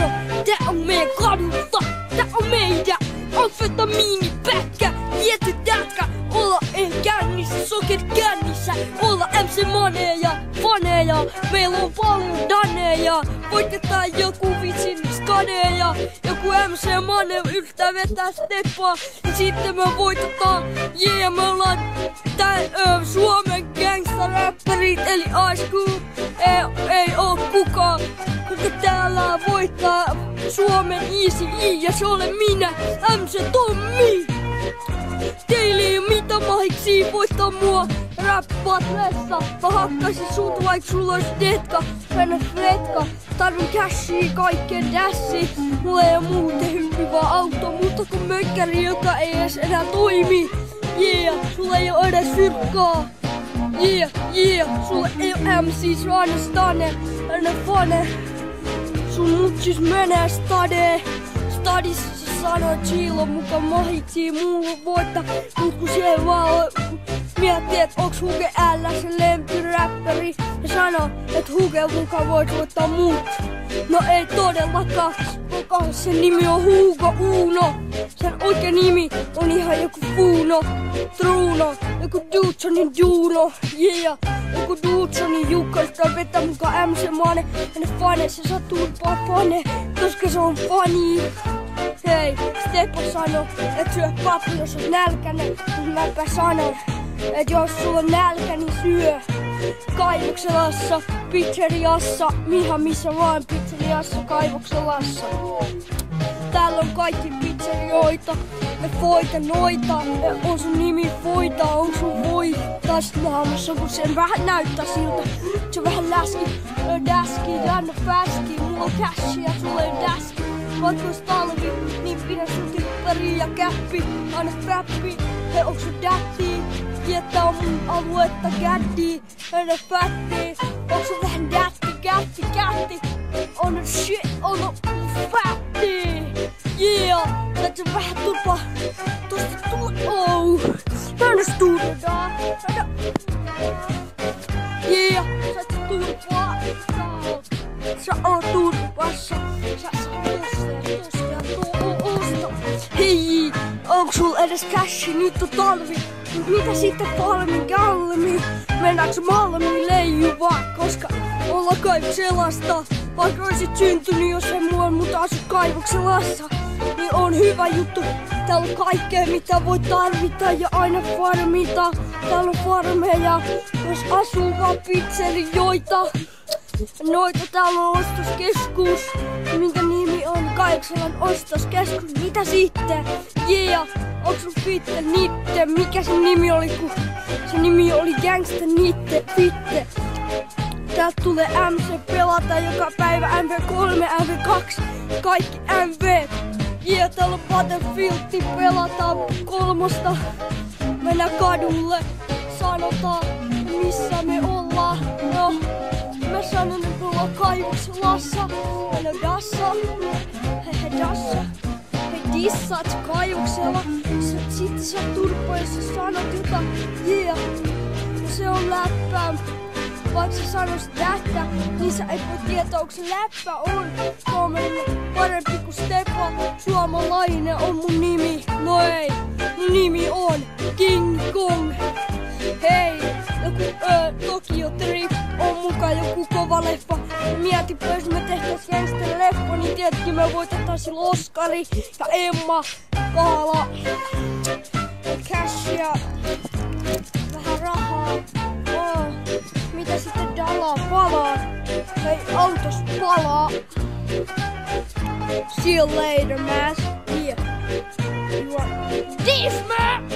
sano, tää on meidän kadulta, tää on meidän amfetamiinipätkä, liety tätkä, olla kännissä, soket kännissä, olla MC Maneja, faneja, meillä on paljon daneja, voitetaan joku vitsin skadeja, joku MC Mane yrittää vetää steppaa, ja sitten me voitetaan, yeah, me ollaan Suomen gangsta-räppärit, eli Ice Cube, ei oo kukaan, kuka täällä voittaa Suomen Easy E, ja se olen minä, MC Tommi. Teillä ei oo mitä mahiksi voittaa mua rap-batlessa. Mä hakkasin sut vaik sulla ois detka, mennä fretka. Tarvin cashia kaikkeen dassi. Mulla ei oo muuten hyppivä auto, mutta kun mökkäri, joka ei edes enää toimi. Yeah, sulla ei oo edes fyrkkaa. Yeah, sulla ei oo MC, sulla aina stane, aina fane. Sun mutsis menee stadis sanoo Chilo muka mahiksi mulla voittaa, mut kun siellä vaan miettii, et onks Huge L se lempiräppäri ja sanoo, et Huge muka voit voittaa mut. No ei todellakaan, koska sen nimi on Hugo Uno. Sen oikea nimi on ihan joku Funo, Truno, joku Dudesonin Juno, yeah. Joku Dudesonin Jukka, sitä vetää muka MC Mane ja ne fane, se sattuu fane, koska se on funny. Hei, Steppo sano, et syö pappu, jos oot nälkänen, mut mäpä sanon, et jos sulla on nälkä, niin syö. Kaivokselassa, pizzeriassa, ihan missä vaan pizzeriassa, kaivokselassa. Täällä on kaikki pizzerioita, ne foita noita, on sun nimi Foita, on sun voitas naamassa, kun sen vähän näyttää siltä. Se vähän läski, däski, lännä fäski, mulla on cashia, sulla ei däski. Vaikka ois talvi, niin pidä sun tippari ja käppi, aina frappi, hei onks sun dätti? Tietää on mun aluetta kätti, aina fätti, onks sun vähän dätti, kätti, on shit, on fätti, yeah, sä vähän turpaa, tosta oh, tänne stuudodaa, yeah, sä turpaa, sä oot turpassa, hei, onks sul edes cashi, nyt on talvi, mitä sitten Palmin Galmi? Mennäänkö Malmiin leijuvaa, koska ollaan kaivokselasta. Vaikka oisit syntynyt, jos ei muualla muuta asu kaivokselassa, niin on hyvä juttu. Täällä on kaikkea mitä voi tarvita ja aina farmita. Täällä on farmeja, jos asuu vaan pizzerioita. Noita täällä on ostoskeskus, minkä nimi on Kaivokselan ostoskeskus. Mitä sitten? Yeah, onks sun fitte nitte? Mikä sen nimi oli, kun se nimi oli Gangsta Nitte Fitte. Täältä tulee MC pelata joka päivä, MV3, MV2, kaikki MV. Yeah, täällä on Battlefield, pelataan 3. Mennään kadulle, sanotaan missä me ollaan. No, mä sanon, että me ollaan kaivokselassa. Meillä on dassa, dassa. Hei dissaat kaivoksella. Sitten sä turpaa, jos sä sanot jotain. Yeah, se on läppää. Vaikka sä sanoisit tätä, niin sä et voi tietää, onko se läppä on. Suomalainen parempi kuin Steppa. Suomalainen on mun nimi. No ei, mun nimi on King Kong. Hei, joku Tokyo Drift on mukaan joku kova leffa. Mietipä, jos me tehtäis gangster leffa, niin tietenkin me voitetaan sillä Oskari ja Emma Kaala. Cashia, vähän rahaa. Oh. Mitä sitten dalaa palaa? Hei, autos palaa. See you later, man. Yeah. You are this man.